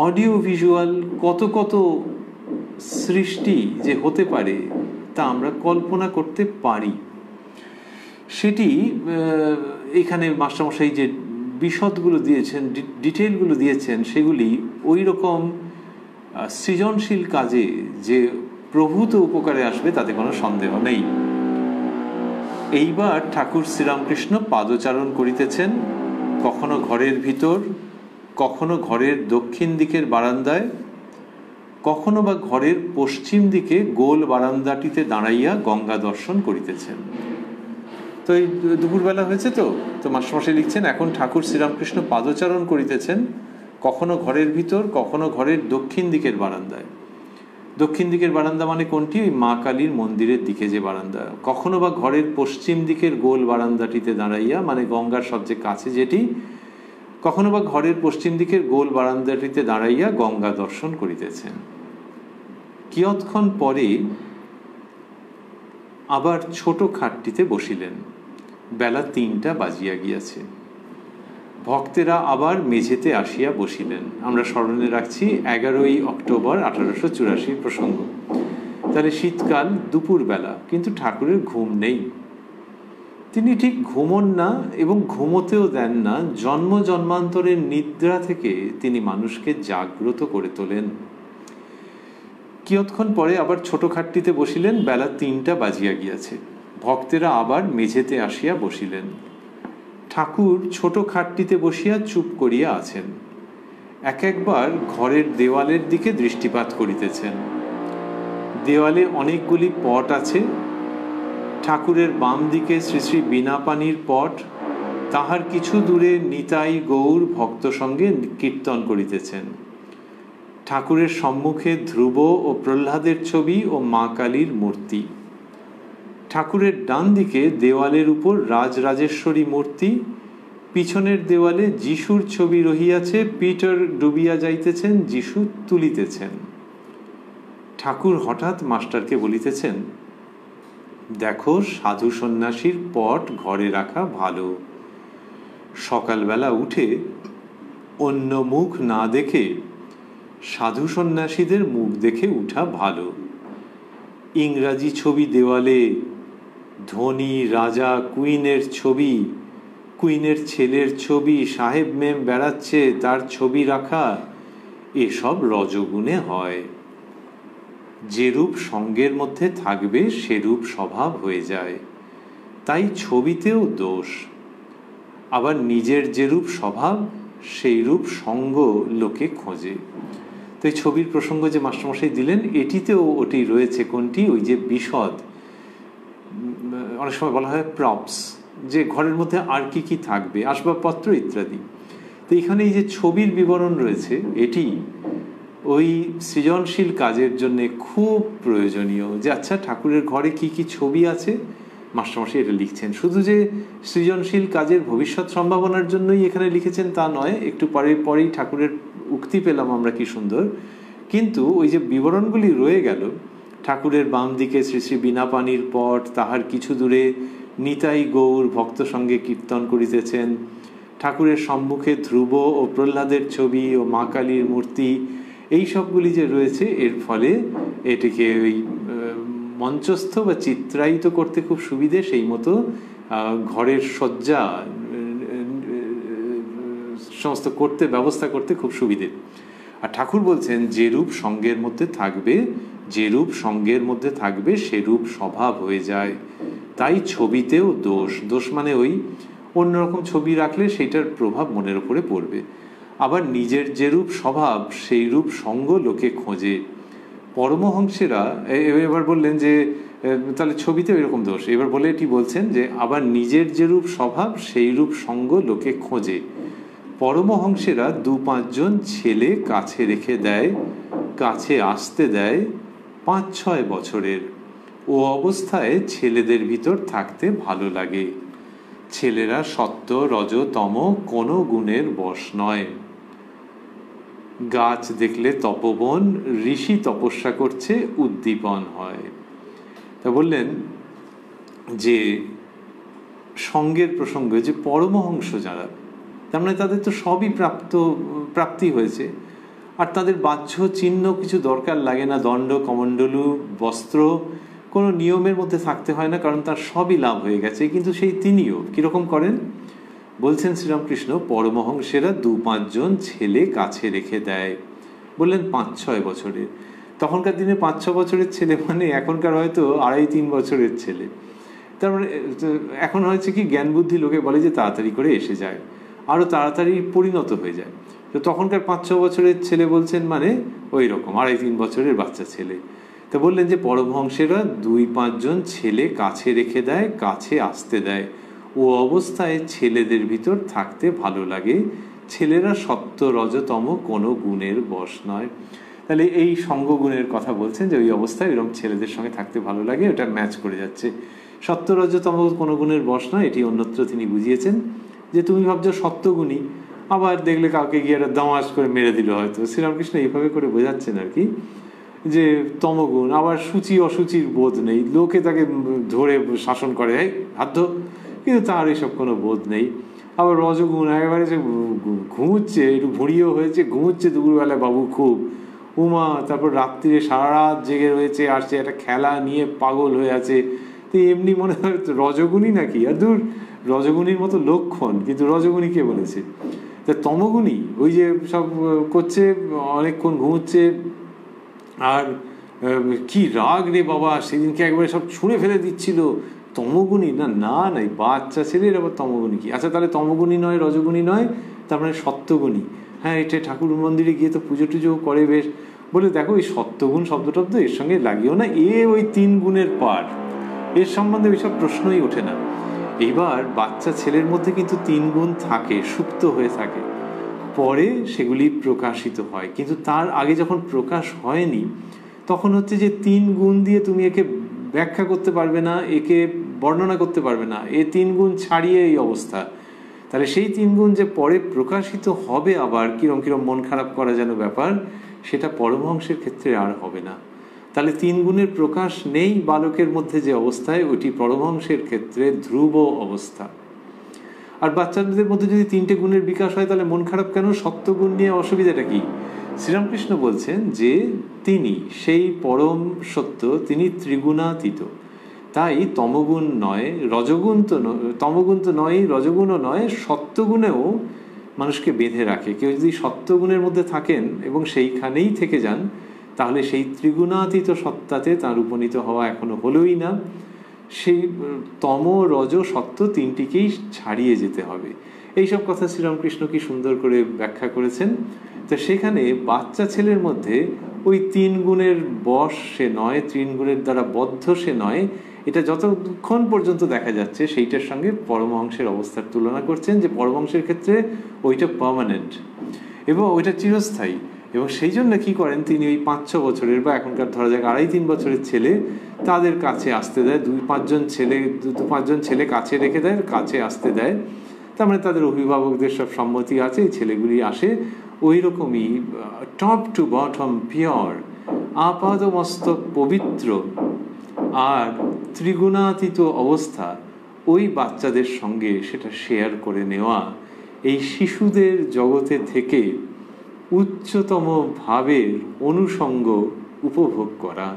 অডিও ভিজুয়াল কত কত সৃষ্টি যে হতে পারে তা আমরা কল্পনা করতে পারি। সেটি এখানে মাস্টারমশাই যে বিশদগুলো দিয়েছেন, ডিটেলগুলো দিয়েছেন, সেগুলি ওই রকম সৃজনশীল কাজে যে প্রভূত উপকারে আসবে তাতে কোনো সন্দেহ নেই। এইবার ঠাকুর শ্রীরামকৃষ্ণ পাদচারণ করিতেছেন, কখনো ঘরের ভিতর, কখনো ঘরের দক্ষিণ দিকের বারান্দায়, কখনো বা ঘরের পশ্চিম দিকে গোল বারান্দাটিতে দাঁড়াইয়া গঙ্গা দর্শন করিতেছেন। তো এই দুপুরবেলা হয়েছে, তো মাস্টারমশাই লিখছেন, এখন ঠাকুর শ্রীরামকৃষ্ণ পাদচারণ করিতেছেন, কখনো ঘরের ভিতর, কখনো ঘরের দক্ষিণ দিকের বারান্দায়। দক্ষিণ দিকের বারান্দা মানে কোনটি? ওই মা কালীর মন্দিরের দিকে যে বারান্দা। কখনো বা ঘরের পশ্চিম দিকের গোল বারান্দাটিতে দাঁড়াইয়া, মানে গঙ্গার সবচেয়ে কাছে যেটি, কখনো বা ঘরের পশ্চিম দিকের গোল বারান্দাটিতে দাঁড়াইয়া গঙ্গা দর্শন করিতেছেন। কিয়ৎক্ষণ পরে আবার ছোট খাটটিতে বসিলেন। বেলা 3টা বাজিয়া গিয়াছে। ভক্তেরা আবার মেঝেতে আসিয়া বসিলেন। আমরা স্মরণে রাখছি 11ই অক্টোবর 1884 প্রসঙ্গ। তাহলে শীতকাল, দুপুরবেলা, কিন্তু ঠাকুরের ঘুম নেই। তিনি ঠিক ঘুমন না এবং ঘুমোতেও দেন না। জন্ম জন্মান্তরের নিদ্রা থেকে তিনি মানুষকে জাগ্রত করে তোলেন। কিয়ৎক্ষণ পরে আবার ছোট খাটটিতে বসিলেন। বেলা 3টা বাজিয়া গিয়াছে। ভক্তেরা আবার মেঝেতে আসিয়া বসিলেন। ঠাকুর ছোট খাটটিতে বসিয়া চুপ করিয়া আছেন। একবার ঘরের দেওয়ালের দিকে দৃষ্টিপাত করিতেছেন। দেওয়ালে অনেকগুলি পট আছে। ঠাকুরের বাম দিকে শ্রী শ্রী বীণাপাণির পট, তাহার কিছু দূরে নিতাই গৌর ভক্ত সঙ্গে কীর্তন করিতেছেন। ঠাকুরের সম্মুখে ধ্রুব ও প্রহ্লাদের ছবি ও মা কালীর মূর্তি। ঠাকুরের ডান দিকে দেওয়ালের উপর রাজরাজেশ্বরী মূর্তি। পিছনের দেওয়ালে যিশুর ছবি রহিয়াছে। পিটার ডুবিয়া যাইতেছেন, যিশু তুলিতেছেন। ঠাকুর হঠাৎ মাস্টারকে বলিতেছেন, দেখো, সাধু সন্ন্যাসীর পট ঘরে রাখা ভালো। সকালবেলা উঠে অন্য মুখ না দেখে সাধু সন্ন্যাসীদের মুখ দেখে উঠা ভালো। ইংরাজি ছবি দেওয়ালে, ধনী রাজা কুইনের ছবি, কুইনের ছেলের ছবি, সাহেব মেম বেড়াচ্ছে তার ছবি রাখা, এসব রজগুণে হয়। যেরূপ সঙ্গের মধ্যে থাকবে সেরূপ স্বভাব হয়ে যায়। তাই ছবিতেও দোষ। আবার নিজের যেরূপ স্বভাব সেই রূপ সঙ্গ লোকে খোঁজে। তো এই ছবির প্রসঙ্গ যে মাস্টারমশাই দিলেন, এটিতেও ওটি রয়েছে। কোনটি? ওই যে বিশদ, অনেক সময় বলা হয় প্রপস, যে ঘরের মধ্যে আর কি কি থাকবে, আসবাবপত্র ইত্যাদি। তো এখানে এই যে ছবির বিবরণ রয়েছে, এটি ওই সৃজনশীল কাজের জন্য খুব প্রয়োজনীয়। যে আচ্ছা, ঠাকুরের ঘরে কি কি ছবি আছে, মাস্টারমশাই এটা লিখছেন। শুধু যে সৃজনশীল কাজের ভবিষ্যৎ সম্ভাবনার জন্যই এখানে লিখেছেন তা নয়। একটু পরেই ঠাকুরের উক্তি পেলাম আমরা, কি সুন্দর। কিন্তু ওই যে বিবরণগুলি রয়ে গেল, ঠাকুরের বাম দিকে শ্রী শ্রী বীণাপাণির পট, তাহার কিছু দূরে নিতাই গৌর ভক্ত সঙ্গে কীর্তন করিতেছেন। ঠাকুরের সম্মুখে ধ্রুব ও প্রহ্লাদের ছবি ও মা কালীর মূর্তি, এই সবগুলি যে রয়েছে, এর ফলে এটিকে ওই মঞ্চস্থ বা চিত্রায়িত করতে খুব সুবিধে। সেই মতো ঘরের সজ্জা সমস্ত করতে, ব্যবস্থা করতে খুব সুবিধে। আর ঠাকুর বলছেন, যেরূপ সঙ্গের মধ্যে থাকবে, যেরূপ সঙ্গের মধ্যে থাকবে সেরূপ স্বভাব হয়ে যায়। তাই ছবিতেও দোষ। দোষ মানে ওই অন্যরকম ছবি রাখলে সেইটার প্রভাব মনের উপরে পড়বে। আবার নিজের যেরূপ স্বভাব সেই রূপ সঙ্গ লোকে খোঁজে। পরমহংসেরা এবার বললেন যে তাহলে ছবিতে এরকম দোষ। এবার বলে এটি বলছেন যে আবার নিজের যেরূপ স্বভাব সেই রূপ সঙ্গ লোকে খোঁজে। পরমহংসেরা 2-5 জন ছেলে কাছে রেখে দেয়, কাছে আসতে দেয় 5-6 বছরের। ও অবস্থায় ছেলেদের ভিতর থাকতে ভালো লাগে। ছেলেরা সত্য রজ তম কোনো গুণের বশ নয়। গাছ দেখলে তপবন, ঋষি তপস্যা করছে উদ্দীপন হয়। তা বললেন যে সঙ্গের প্রসঙ্গে যে পরমহংস যারা, তার মানে তাদের তো সবই প্রাপ্তি হয়েছে, আর তাদের বাহ্য চিহ্ন কিছু দরকার লাগে না। দণ্ড, কমণ্ডলু, বস্ত্র কোনো নিয়মের মধ্যে থাকতে হয় না, কারণ তার সবই লাভ হয়ে গেছে। কিন্তু সেই তিনিও কিরকম করেন বলছেন শ্রীরামকৃষ্ণ, পরমহংসেরা 2-5 জন ছেলে কাছে রেখে দেয়। বললেন 5-6 বছরের। তখনকার দিনে 5-6 বছরের ছেলে মানে এখনকার হয়তো 2.5-3 বছরের ছেলে। তার মানে এখন হয়েছে কি, জ্ঞান বুদ্ধি লোকে বলে যে তাড়াতাড়ি করে এসে যায়, আরও তাড়াতাড়ি পরিণত হয়ে যায়। তো তখনকার 5-6 বছরের ছেলে বলছেন মানে ওই রকম 2.5-3 বছরের বাচ্চা ছেলে। তা বললেন যে পরমহংসেরা 2-5 জন ছেলে কাছে রেখে দেয়, কাছে আসতে দেয়, ও অবস্থায় ছেলেদের ভিতর থাকতে ভালো লাগে, ছেলেরা সত্য রজতম কোনো গুণের বশ নয়। তাহলে এই সঙ্গগুণের কথা বলছেন যে ওই অবস্থায় এরকম ছেলেদের সঙ্গে থাকতে ভালো লাগে, ওটা ম্যাচ করে যাচ্ছে। সত্য রজতম কোনো গুণের বশ নয়, এটি অন্যত্র তিনি বুঝিয়েছেন যে তুমি ভাবছো সত্যগুণী, আবার দেখলে কাউকে গিয়ে একটা দামাস করে মেরে দিল হয়তো। শ্রীরামকৃষ্ণ এইভাবে করে বোঝাচ্ছেন আর কি, যে তমগুণ। আবার সূচি অসুচির বোধ নেই, লোকে তাকে ধরে শাসন করে, হাত ধো, কিন্তু তার এসব কোনো বোধ নেই। আবার রজগুণ, একেবারে যে ঘুমুচ্ছে, একটু ভুঁড়িও হয়েছে, ঘুমুচ্ছে দুপুরবেলায় বাবু খুব, উমা, তারপর রাত্রিরে সারা রাত জেগে রয়েছে, আসছে একটা খেলা নিয়ে পাগল হয়ে আছে। তো এমনি মনে হয় রজগুণী নাকি, আর দূর, রজগুণীর মতো লক্ষণ, কিন্তু রজগুণী কে বলেছে? তা তমগুণী ওই যে সব করছে, অনেকক্ষণ ঘুমোচ্ছে, আর কি রাগ রে বাবা, সেদিনকে একবারে সব ছুঁড়ে ফেলে দিচ্ছিল, তমগুণী না? না নাই, বাচ্চা ছেলের আবার তমগুণী কি? আচ্ছা, তাহলে তমগুণী নয়, রজগুণী নয়, তার মানে সত্যগুণী। হ্যাঁ, এটা ঠাকুর মন্দিরে গিয়ে তো পুজো টুজো করে বেশ। বলে দেখো এই সত্যগুণ শব্দটা তো এর সঙ্গে লাগিও না, ওই 3 গুণের পার, এর সম্বন্ধে ওইসব প্রশ্নই ওঠে না। এইবার বাচ্চা ছেলের মধ্যে কিন্তু 3 গুণ থাকে, সুপ্ত হয়ে থাকে, পরে সেগুলি প্রকাশিত হয়। কিন্তু তার আগে যখন প্রকাশ হয়নি, তখন হচ্ছে যে 3 গুণ দিয়ে তুমি একে ব্যাখ্যা করতে পারবে না, একে বর্ণনা করতে পারবে না, 3 গুণ ছাড়িয়ে এই অবস্থা। তাহলে সেই 3 গুণ যে পরে প্রকাশিত হবে, আবার কিরম কিরম মন খারাপ করা যেন ব্যাপার, সেটা পরমহংসের ক্ষেত্রে আর হবে না। তাহলে 3 গুণের প্রকাশ নেই বালকের মধ্যে যে অবস্থায়, ওইটি পরমহংসের ক্ষেত্রে ধ্রুব অবস্থা। আর বাচ্চাদের মধ্যে যদি 3টে গুণের বিকাশ হয়, তাহলে মন খারাপ কেন? সত্যগুণ নিয়ে অসুবিধাটা কি? শ্রীরামকৃষ্ণ বলছেন যে তিনি সেই পরম সত্য, তিনি ত্রিগুণাতীত, তাই তমগুণ নয়, রজগুণ তো তমগুণ তো নয়, রজগুণও নয়, সত্যগুণেও মানুষকে বেঁধে রাখে। কেউ যদি সত্যগুণের মধ্যে থাকেন এবং সেইখানেই থেকে যান, তাহলে সেই ত্রিগুণাতীত সত্তাতে তার উপনীত হওয়া এখনো হলোই না। সেই তম, রজ, সত্য 3টিকেই ছাড়িয়ে যেতে হবে। এইসব কথা শ্রীরামকৃষ্ণ কি সুন্দর করে ব্যাখ্যা করেছেন। তো সেখানে বাচ্চা ছেলের মধ্যে ওই 3 গুণের বশ সে নয়, 3 গুণের দ্বারা বদ্ধ সে নয়, এটা যতক্ষণ পর্যন্ত দেখা যাচ্ছে সেইটার সঙ্গে পরমহংসের অবস্থার তুলনা করছেন, যে পরমহংসের ক্ষেত্রে ওইটা পার্মানেন্ট এবং ওইটা চিরস্থায়ী। এবং সেই জন্য কি করেন তিনি, ওই 5-6 বছরের বা এখনকার ধরা যাক 2.5-3 বছরের ছেলে, তাদের কাছে আসতে দেয়, 2-5 জন ছেলে কাছে রেখে দেয়, কাছে আসতে দেয়। তার মানে তাদের অভিভাবকদের সব সম্মতি আছে, এই ছেলেগুলি আসে ওই রকমই টপ টু বটম পিওর, আপাদমস্তক পবিত্র আর ত্রিগুণাতীত অবস্থা ওই বাচ্চাদের সঙ্গে সেটা শেয়ার করে নেওয়া, এই শিশুদের জগতে থেকে উচ্চতম ভাবের অনুষঙ্গ উপভোগ করা,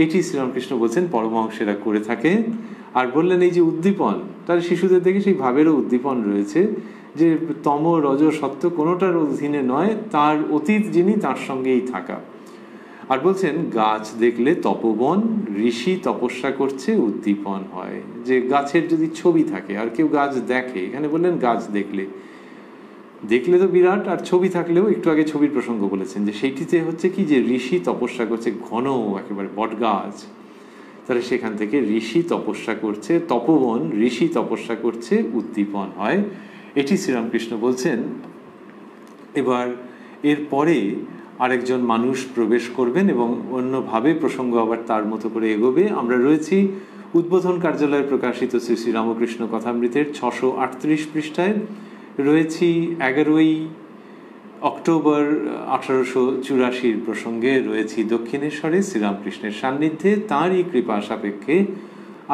এটি শ্রীরামকৃষ্ণ বলছেন পরমহংসেরা করে থাকে। আর বললেন এই যে উদ্দীপন, তার শিশুদের দেখে সেই ভাবেরও উদ্দীপন রয়েছে, যে তম, রজ, সত্য কোনোটার অধীনে নয়, তার অতীত যিনি তার সঙ্গেই থাকা। আর বলছেন গাছ দেখলে তপবন, ঋষি তপস্যা করছে উদ্দীপন হয়। যে গাছের যদি ছবি থাকে আর কেউ গাছ দেখে, এখানে বললেন গাছ দেখলে তো বিরাট, আর ছবি থাকলেও, একটু আগে ছবির প্রসঙ্গ বলেছেন, যে সেইটিতে হচ্ছে কি, যে ঋষি তপস্যা করছে, ঘন একেবারে বট গাছ, তাহলে সেখান থেকে ঋষি তপস্যা করছে, তপবন, ঋষি তপস্যা করছে, উদ্দীপন হয়, এটি শ্রীরামকৃষ্ণ বলছেন। এবার এরপরে আরেকজন মানুষ প্রবেশ করবেন এবং অন্যভাবে প্রসঙ্গ আবার তার মতো করে এগোবে। আমরা রয়েছি উদ্বোধন কার্যালয়ে প্রকাশিত শ্রী শ্রী রামকৃষ্ণ কথামৃতের 638 পৃষ্ঠায়, রয়েছি 11ই অক্টোবর 1884 প্রসঙ্গে, রয়েছি দক্ষিণেশ্বরে শ্রীরামকৃষ্ণের সান্নিধ্যে। তাঁরই কৃপা সাপেক্ষে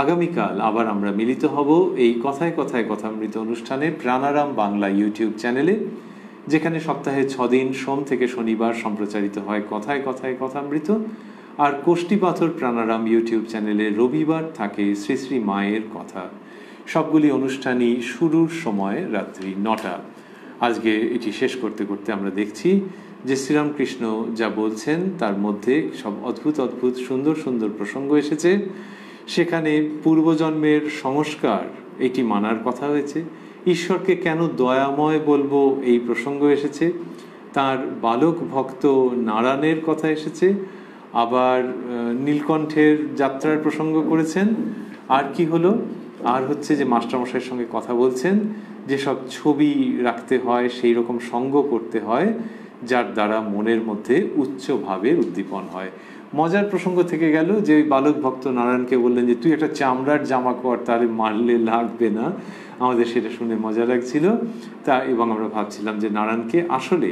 আগামীকাল আবার আমরা মিলিত হব এই কথায় কথায় কথামৃত অনুষ্ঠানে প্রাণারাম বাংলা ইউটিউব চ্যানেলে, যেখানে সপ্তাহে 6 দিন সোম থেকে শনিবার সম্প্রচারিত হয় কথায় কথায় কথামৃত। আর কোষ্ঠীপাথর প্রাণারাম ইউটিউব চ্যানেলে রবিবার থাকে শ্রী শ্রী মায়ের কথা। সবগুলি অনুষ্ঠানই শুরুর সময় রাত্রি 9টা। আজকে এটি শেষ করতে করতে আমরা দেখছি যে শ্রীরামকৃষ্ণ যা বলছেন তার মধ্যে সব অদ্ভুত অদ্ভুত সুন্দর সুন্দর প্রসঙ্গ এসেছে। সেখানে পূর্বজন্মের সংস্কার এটি মানার কথা হয়েছে, ঈশ্বরকে কেন দয়াময় বলবো এই প্রসঙ্গ এসেছে, তার বালক ভক্ত নারায়ণের কথা এসেছে, আবার নীলকণ্ঠের যাত্রার প্রসঙ্গ করেছেন। আর কি হলো, আর হচ্ছে যে মাস্টারমশাইয়ের সঙ্গে কথা বলছেন, যেসব ছবি রাখতে হয়, সেই রকম সঙ্গ করতে হয় যার দ্বারা মনের মধ্যে উচ্চভাবে উদ্দীপন হয়। মজার প্রসঙ্গ থেকে গেল যে ওই বালক ভক্ত নারায়ণকে বললেন যে তুই একটা চামড়ার জামা কর, তাহলে মারলে লাগবে না। আমাদের সেটা শুনে মজা লাগছিল তা, এবং আমরা ভাবছিলাম যে নারায়ণকে আসলে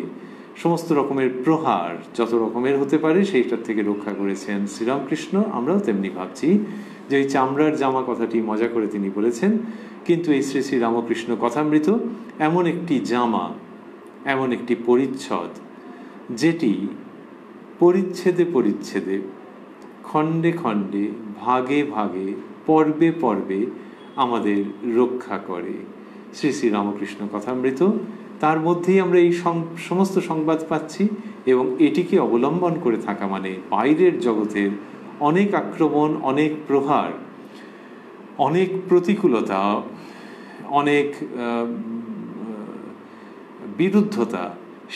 সমস্ত রকমের প্রহার যত রকমের হতে পারে সেইটার থেকে রক্ষা করেছেন শ্রীরামকৃষ্ণ। আমরাও তেমনি ভাবছি যে ওই চামড়ার জামা কথাটি মজা করে তিনি বলেছেন, কিন্তু এই শ্রী শ্রী রামকৃষ্ণ কথামৃত এমন একটি জামা, এমন একটি পরিচ্ছদ, যেটি পরিচ্ছেদে পরিচ্ছেদে, খণ্ডে খণ্ডে, ভাগে ভাগে, পর্বে পর্বে আমাদের রক্ষা করে। শ্রী শ্রী রামকৃষ্ণ কথামৃত, তার মধ্যেই আমরা এই সমস্ত সংবাদ পাচ্ছি, এবং এটিকে অবলম্বন করে থাকা মানে বাইরের জগতের অনেক আক্রমণ, অনেক প্রহার, অনেক প্রতিকূলতা, অনেক বিরুদ্ধতা,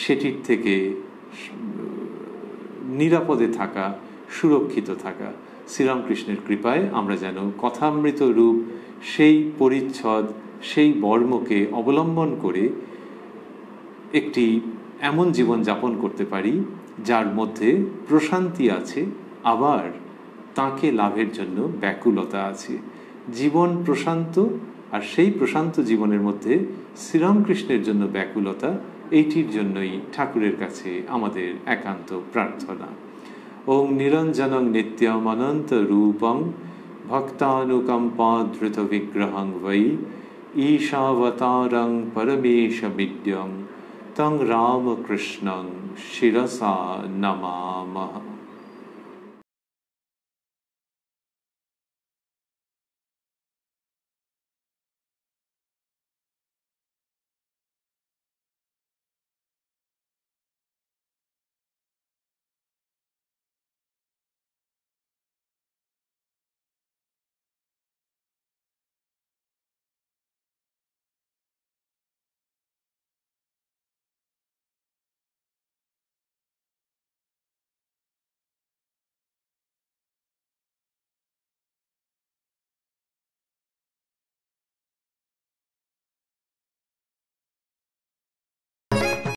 সেটির থেকে নিরাপদে থাকা, সুরক্ষিত থাকা। শ্রীরামকৃষ্ণের কৃপায় আমরা যেন কথামৃত রূপ সেই পরিচ্ছদ, সেই বর্মকে অবলম্বন করে একটি এমন জীবন যাপন করতে পারি যার মধ্যে প্রশান্তি আছে, আবার তাকে লাভের জন্য ব্যাকুলতা আছে। জীবন প্রশান্ত, আর সেই প্রশান্ত জীবনের মধ্যে শ্রীরামকৃষ্ণের জন্য ব্যাকুলতা, এইটির জন্যই ঠাকুরের কাছে আমাদের একান্ত প্রার্থনা। ওং নিরঞ্জনং নিত্যম অনন্ত রূপং ভক্তানুকম্পাধৃত বিগ্রহং বৈ ঈশাবতারং পরমেশবিদ্যং তং রামকৃষ্ণং শিরসা নমামঃ।